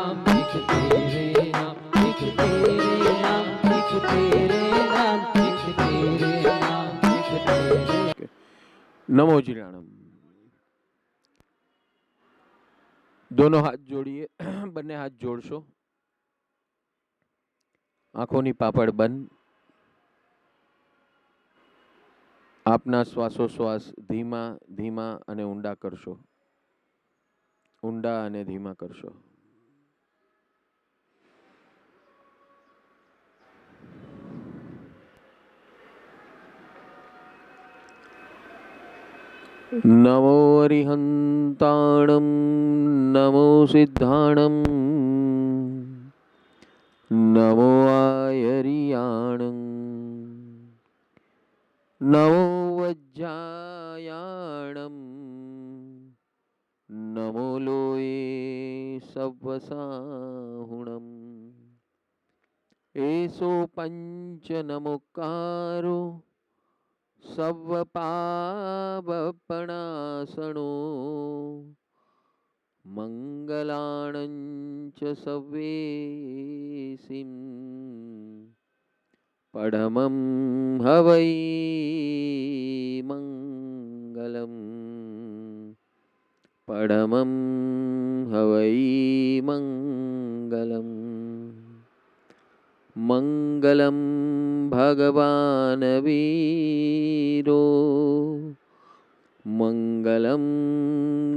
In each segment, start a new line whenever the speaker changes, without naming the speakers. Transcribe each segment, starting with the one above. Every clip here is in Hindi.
नाम, एक तेरे नाम, एक तेरे नाम, एक तेरे नाम, एक तेरे नाम, एक तेरे।
नमो जिराणम। दोनों हाथ जोड़िए, बने हाथ जोड़शो, आंखोनी पापड़ बंद। आपना श्वासोश्वास धीमा धीमा अने ऊंडा करशो, ऊंडा अने धीमा करशो। नमो अरिहंताणं, नमो सिद्धाणं, नमो आयरियाणं, नमो वज्जायाणं, नमो लोये सव्वसाहुणम्। एषो पंच नमोकारो सव्वपावपणासनो, मंगलाणं च सव्वेसिं पडमं हवै मंगलम्, पडमं हवै मंगलम्। मंगलम भगवान वीरो, मंगलम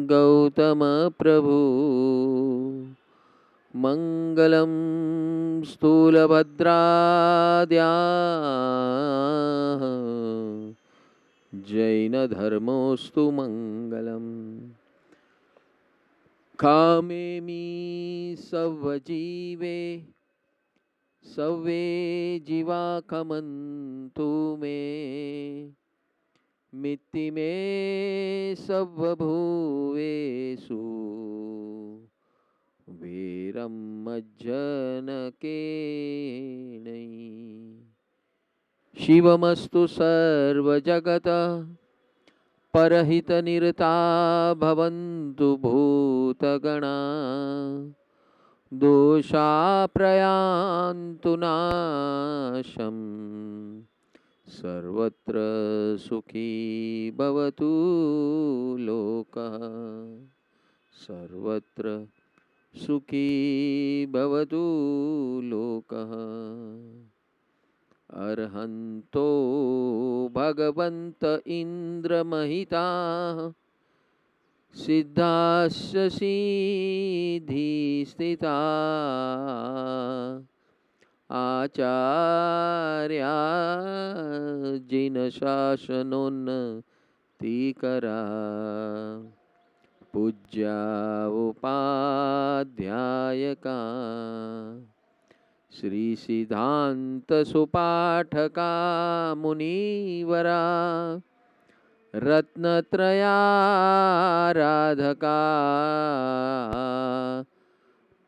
गौतम प्रभु, मंगलम स्थूलभद्राद्या, जैन धर्मोस्तु मंगलम। कामेमि सव्वजीवे, सव्वे जीवा खमन्तु मे, मित्ति मे सव्वभूवेषु, वीरं मज्जनकेनै। शिवमस्तु सर्वजगत परहितनिरता भवन्तु भूतगणा, दोषाप्रयान्तु नाशम्, सर्वत्र सुखी भवतु लोकः, सर्वत्र सुखी भवतु लोकः। अर्हन्तो भगवन्त इन्द्रमहिताः, सिद्धाश्च सिद्धिस्थिता, आचार्या जिनशासनोन्नतिकरा, पूज्या उपाध्यायका, श्री सिद्धांत सुपाठका मुनिवरा, रत्नत्रयाराधका,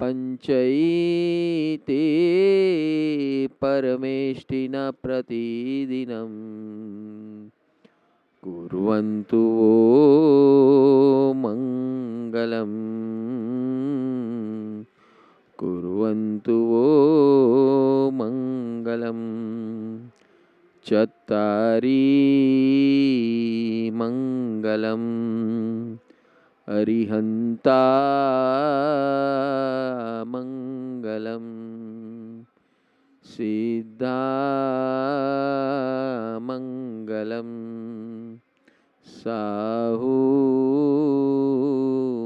पंचैते परमेष्टिन प्रतिदिनं कुर्वन्तु वो मंगलम्, कुर्वन्तु वो मंगलम्। चत्तारि मंगलम्, अरिहन्ता मंगलम्, सिद्धा मंगलम्, साहू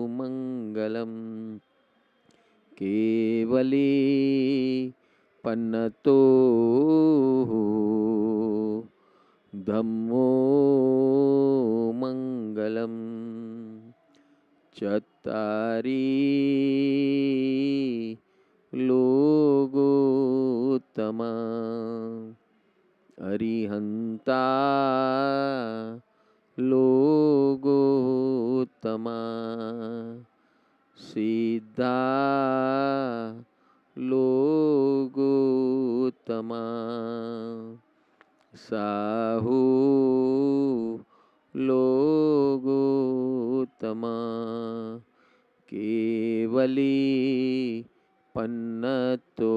मंगलम्, केवली पन्नतो धम्मो मंगलम्। चत्तारि लोगोत्तमा, अरिहन्ता लोगोत्तमा, सिद्धा लोगोत्तमा, साहू लोगोत्तमा, केवली पन्नतो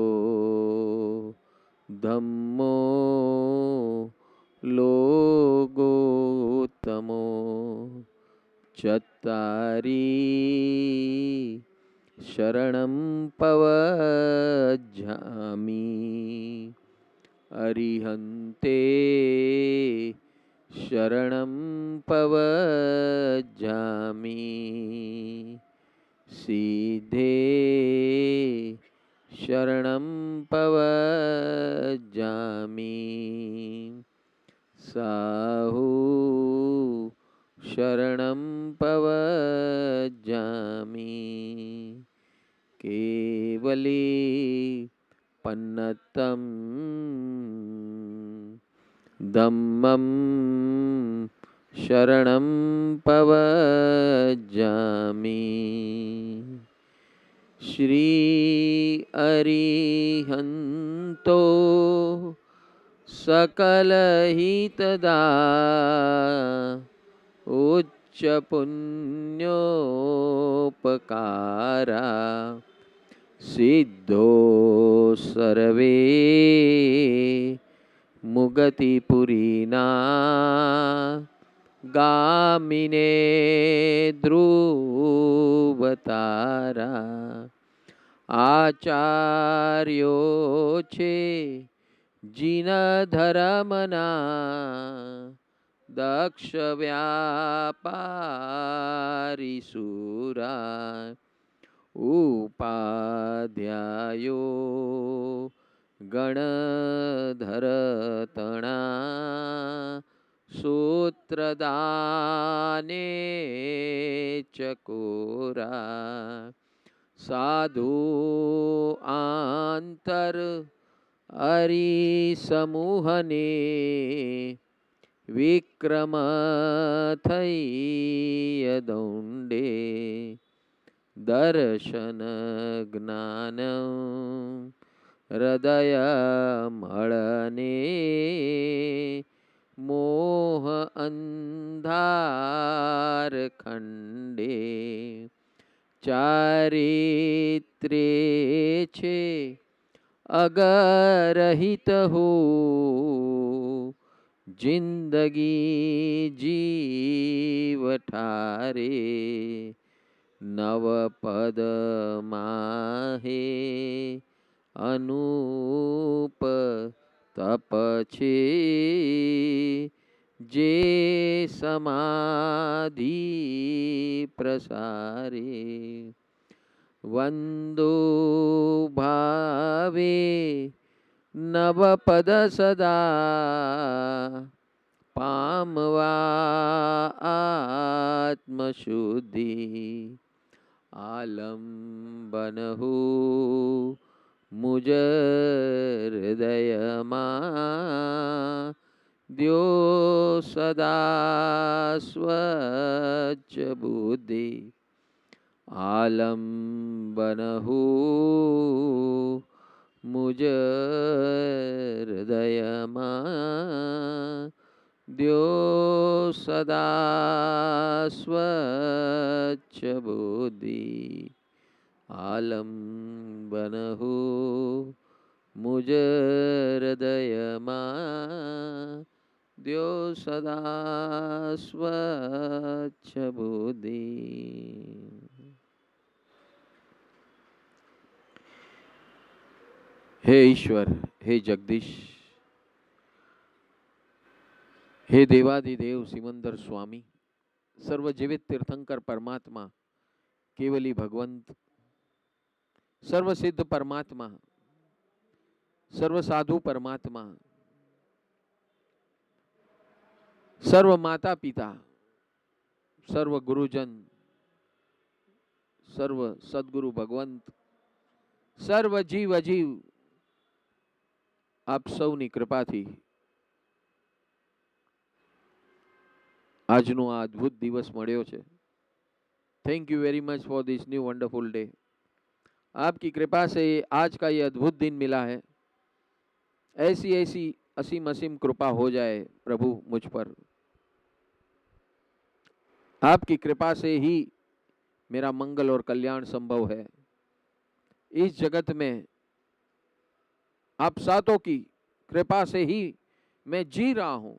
धम्मो लोगोत्तमो चत्तारी शरणं पवज्झामि अरिहन्ते शरणं पवज्झामि सीधे शरणं पवज्झामि साहु शरणं पवज्झामि केवली पन्नतं धम्मं शरणं पवज्झामि श्री अरिहन्तो सकलहितदा उच्च पुण्योपकारा सिद्धो सर्वे मुगतिपुरीना गामिने ध्रुवतारा आचार्यो छे जीन धर्मना दक्ष व्यापारी सुरा उपाध्यायो गणधर तणा सूत्रदाने चकोरा साधु आंतर हरिसमूहने विक्रम थई दौंडे दर्शन ज्ञान हृदय मळने मोह अंधार खंडे चारित्रे छे अगरहित हो जिंदगी जीव ठारे नवपद माहे अनूप तप छे जे समाधि प्रसारे वंदो भावे नवपद सदा पामवा आत्मशुद्धि आलंबन हो मुझ हृदयमा द्यो सदा स्वच्छ बुद्धि आलंबन हो मुझ हृदयमा द्यो सदा स्वच्छ बुद्धि आलंबन हो मुझ हृदयमा द्यो सदा स्वच्छ बुद्धि। हे ईश्वर, हे जगदीश, हे देवादिदेव सिमंदर स्वामी, सर्वजीवित तीर्थंकर परमात्मा, केवली भगवंत, सर्वसिद्ध परमात्मा, सर्व साधु परमात्मा, सर्व माता पिता, सर्व गुरुजन, सर्व सद्गुरु भगवंत, सर्व जीव अजीव आप सौनी कृपाथी આજનો આ અદ્ભુત દિવસ મળ્યો છે। Thank you very much for this new wonderful day. आपकी कृपा से आज का ये अद्भुत दिन मिला है। ऐसी ऐसी असीम असीम कृपा हो जाए प्रभु मुझ पर। आपकी कृपा से ही मेरा मंगल और कल्याण संभव है। इस जगत में आप सातों की कृपा से ही मैं जी रहा हूं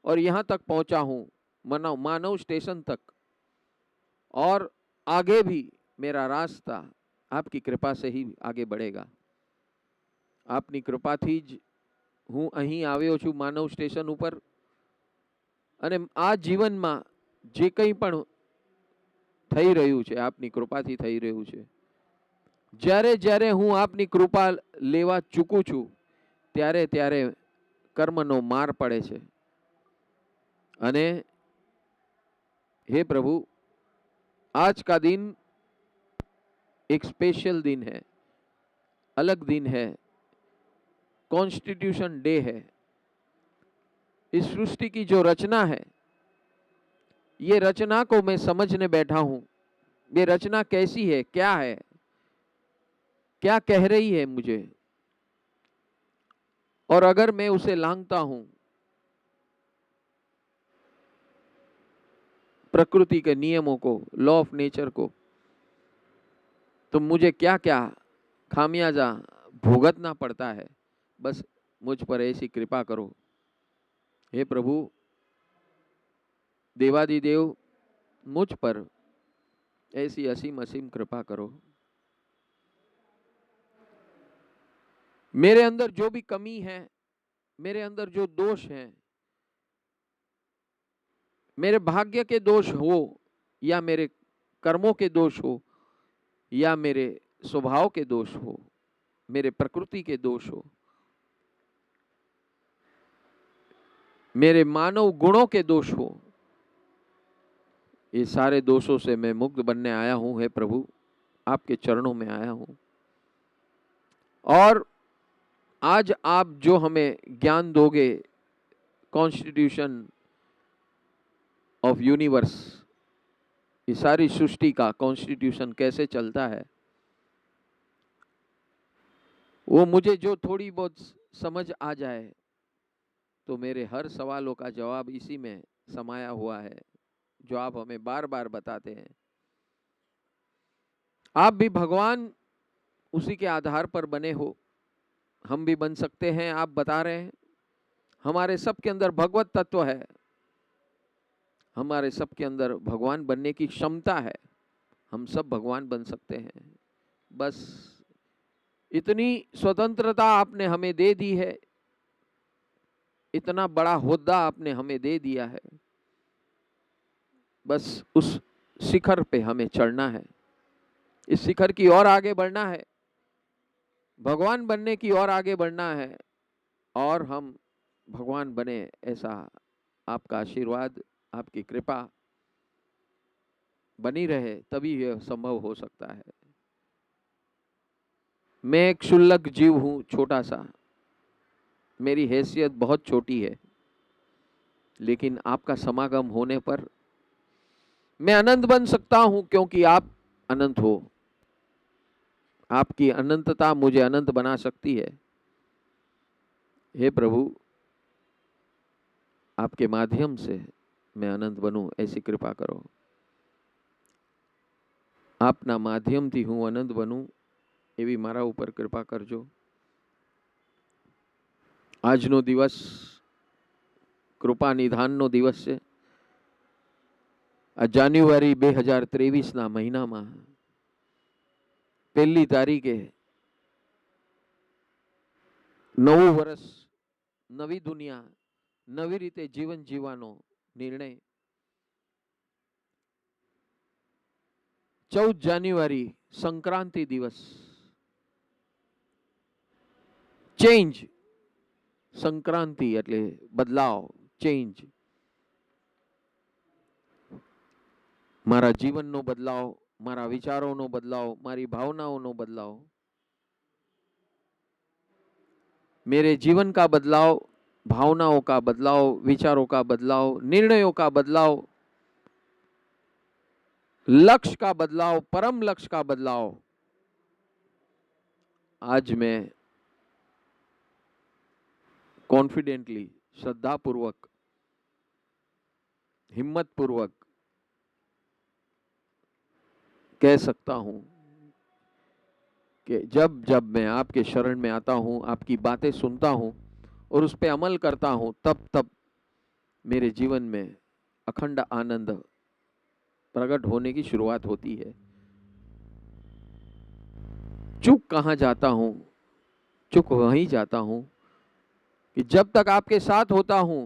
और यहां तक पहुंचा हूं, मानव स्टेशन तक। और आगे भी मेरा रास्ता आपकी कृपा से ही आगे बढ़ेगा। આપની કૃપાથી જ હું અહીં આવ્યો છું માનવ સ્ટેશન ઉપર, અને આ જીવનમાં જે કંઈ પણ થઈ રહ્યું છે આપની કૃપાથી થઈ રહ્યું છે। જ્યારે જ્યારે હું આપની કૃપા લેવા ચૂકું છું ત્યારે ત્યારે કર્મનો માર પડે છે। અને हे प्रभु, आज का दिन एक स्पेशल दिन है, अलग दिन है, कॉन्स्टिट्यूशन डे है। इस सृष्टि की जो रचना है, ये रचना को मैं समझने बैठा हूं। ये रचना कैसी है, क्या कह रही है मुझे, और अगर मैं उसे लांघता हूं, प्रकृति के नियमों को, लॉ ऑफ नेचर को, तो मुझे क्या क्या खामियाजा भुगतना पड़ता है। बस मुझ पर ऐसी कृपा करो। हे प्रभु, देवादिदेव, मुझ पर ऐसी असीम असीम कृपा करो। मेरे अंदर जो भी कमी है, मेरे अंदर जो दोष हैं, मेरे भाग्य के दोष हो या मेरे कर्मों के दोष हो या मेरे स्वभाव के दोष हो, मेरे प्रकृति के दोष हो, मेरे मानव गुणों के दोष हो, ये सारे दोषों से मैं मुक्त बनने आया हूं। हे प्रभु, आपके चरणों में आया हूं। और आज आप जो हमें ज्ञान दोगे, कॉन्स्टिट्यूशन ऑफ यूनिवर्स, ये सारी सृष्टि का कॉन्स्टिट्यूशन कैसे चलता है, वो मुझे जो थोड़ी बहुत समझ आ जाए तो मेरे हर सवालों का जवाब इसी में समाया हुआ है, जो आप हमें बार बार बताते हैं। आप भी भगवान उसी के आधार पर बने हो, हम भी बन सकते हैं। आप बता रहे हैं हमारे सबके अंदर भगवत तत्व है, हमारे सबके अंदर भगवान बनने की क्षमता है, हम सब भगवान बन सकते हैं। बस इतनी स्वतंत्रता आपने हमें दे दी है, इतना बड़ा होद्दा आपने हमें दे दिया है। बस उस शिखर पे हमें चढ़ना है, इस शिखर की ओर आगे बढ़ना है, भगवान बनने की ओर आगे बढ़ना है। और हम भगवान बने, ऐसा आपका आशीर्वाद, आपकी कृपा बनी रहे, तभी यह संभव हो सकता है। मैं एक क्षुल्लक जीव हूं, छोटा सा, मेरी हैसियत बहुत छोटी है, लेकिन आपका समागम होने पर मैं अनंत बन सकता हूं, क्योंकि आप अनंत हो। आपकी अनंतता मुझे अनंत बना सकती है। हे प्रभु, आपके माध्यम से मैं अनंत बनूं, ऐसी कृपा करो। आपना माध्यमથી હું અનંત બનું એવી મારા ઉપર કૃપા કરજો। આજનો દિવસ કૃપા નિધાનનો દિવસ છે। આ જાન્યુઆરી 2023ના મહિનામાં પહેલી તારીખે નવું વર્ષ, નવી દુનિયા, નવી રીતે જીવન જીવવાનો નિર્ણય। 14 જાન્યુઆરી સંક્રાંતિ દિવસ, ચેન્જ, સંક્રાંતિ એટલે બદલાવ, ચેન્જ। મારા જીવનનો બદલાવ, મારા વિચારોનો બદલાવ, મારી ભાવનાઓનો બદલાવ, मेरे जीवन का बदलाव, भावनाओं का बदलाव, विचारों का बदलाव, निर्णयों का बदलाव, लक्ष्य का बदलाव, परम लक्ष्य का बदलाव। आज मैं कॉन्फिडेंटली, श्रद्धापूर्वक, हिम्मतपूर्वक कह सकता हूं कि जब जब मैं आपके शरण में आता हूँ, आपकी बातें सुनता हूँ और उस पर अमल करता हूँ, तब तब मेरे जीवन में अखंड आनंद प्रकट होने की शुरुआत होती है। चुप कहाँ जाता हूँ? चुप वहीं जाता हूँ कि जब तक आपके साथ होता हूँ,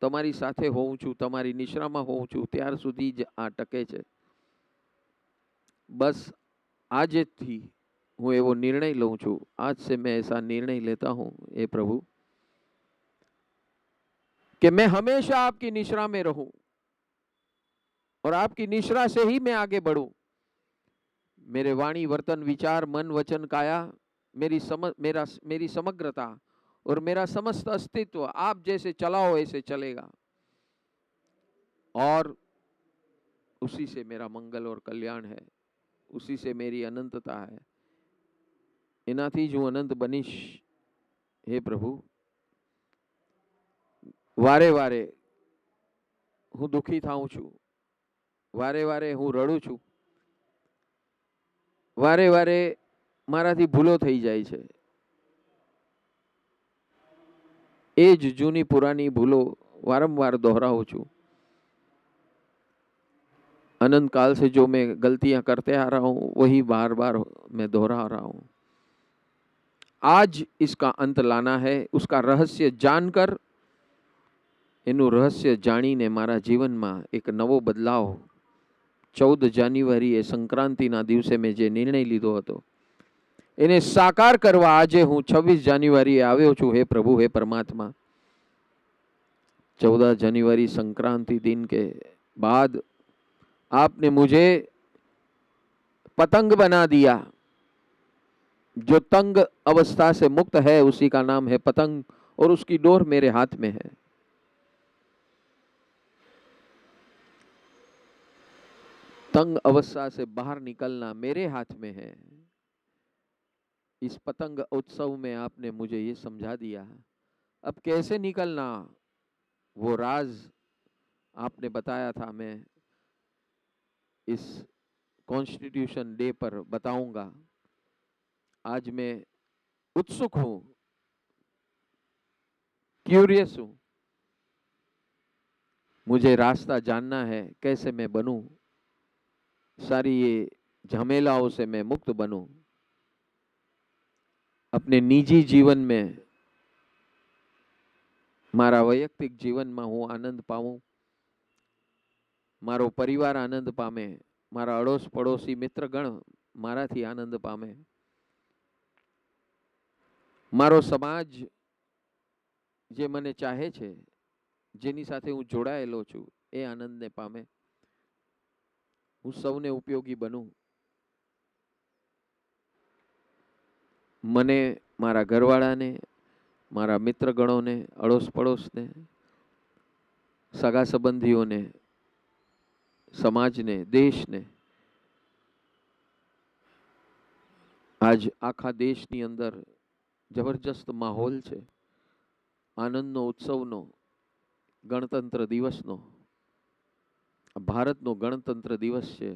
તમારી સાથે હોઉં છું, તમારી નિશ્રામાં હોઉં છું, ત્યાર સુધી જ આ ટકે છે। બસ આજથી હું એવો નિર્ણય લઉં છું, आज से मैं ऐसा निर्णय लेता हूँ हे प्रभु कि मैं हमेशा आपकी निश्रा में रहूं और आपकी निश्रा से ही मैं आगे बढ़ूं। मेरे वाणी वर्तन विचार मन वचन काया मेरी समग्रता और मेरा समस्त अस्तित्व आप जैसे चलाओ ऐसे चलेगा और उसी से मेरा मंगल और कल्याण है, उसी से मेरी अनंतता है। एनाथी जो अनंत बनीश हे प्रभु। वारे वारे हूँ दुखी थाऊं छू, वारे वारे हूँ रड़ू छू, वारे वारे माराथी भूलो थई जाय छे। ए ज जूनी पुरानी भूलो वारंवार दोहराऊं छू। अनंत काल से जो मैं गलतियां करते आ रहा हूं वही बार बार मैं दोहरा रहा हूं। आज इसका अंत लाना है, उसका रहस्य जानकर एनु रहस्य जाणीने मारा जीवन में एक नवो बदलाव 14 जान्युआरी संक्रांति ना दिवसे मैं जे निर्णय लीधो हतो एने साकार करवा आजे हूँ 26 जान्युआरी आव्यो छू। हे प्रभु हे परमात्मा, 14 जान्युआरी संक्रांति दिन के बाद आपने मुझे पतंग बना दिया। जो तंग अवस्था से मुक्त है उसी का नाम है पतंग और उसकी डोर मेरे हाथ में है। तंग अवस्था से बाहर निकलना मेरे हाथ में है। इस पतंग उत्सव में आपने मुझे ये समझा दिया। अब कैसे निकलना वो राज आपने बताया था, मैं इस कॉन्स्टिट्यूशन डे पर बताऊंगा। आज मैं उत्सुक हूं, क्यूरियस हूं, मुझे रास्ता जानना है कैसे मैं बनूं, सारी ये झमेलाओं से मैं मुक्त बनूं, अपने निजी जीवन में मारा वैयक्तिक जीवन में हूँ आनंद पाऊं, मारो परिवार आनंद पामे, मारा अड़ोस पड़ोसी मित्रगण माराथी आनंद पामे, मारो समाज जे मने चाहे छे, जेनी साथे हूँ जोड़ायेलो छू ए आनंद ने पामे, हूँ सौने उपयोगी बनूं, मने मारा घरवाळा ने, मारा मित्रगणों ने, अड़ोस पड़ोस ने, सगा संबंधीओं ने, समाज ने, देश ने, आज आखा देशनी अंदर जबरदस्त माहौल छे, आनंदनो उत्सवनो, गणतंत्र दिवसनो, भारतनो गणतंत्र दिवस छे।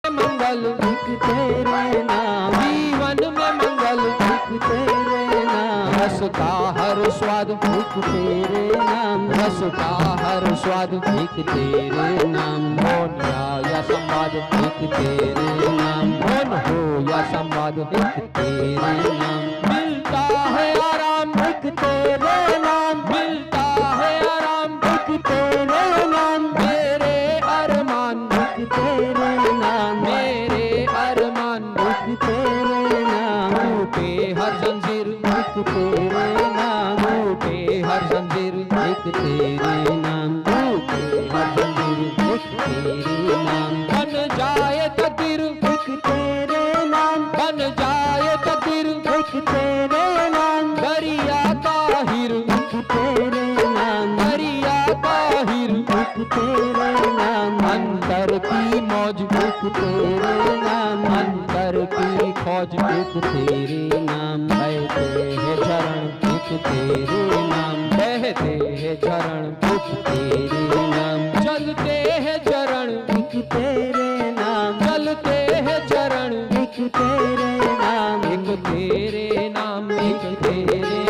मंगल एक तेरे नाम, जीवन में मंगल एक तेरे नाम, रस का हर स्वाद एक तेरे नाम, रस का हर स्वाद एक तेरे नाम, मौन या संवाद एक तेरे नाम, मौन हो या संवाद एक तेरे नाम, मिलता है आराम एक तेरे नाम, मिलता है आराम एक तेरे नाम, मेरे अरमान एक तेरे नाम, मेरे अरमान एक तेरे नाम, टूटे हर जंजीर एक तेरे नाम, टूटे हर जंजीर एक तेरे नाम, टूटे हर जंजीर एक तेरे नाम, बन जाए तकदीर एक तेरे नाम, बन जाए तकदीर एक तेरे नाम, दरिया ताहिर एक तेरे नाम, दरिया ताहिर एक तेरे नाम, अंतर की मौज एक तेरे नाम, अंतर की फौज एक तेरे नाम, बहते हैं झरण एक तेरे नाम, बहते हैं झरण एक तेरे नाम, चलते हैं झरण एक तेरे नाम, चलते हैं झरण एक तेरे एक तेरे नाम, एक तेरे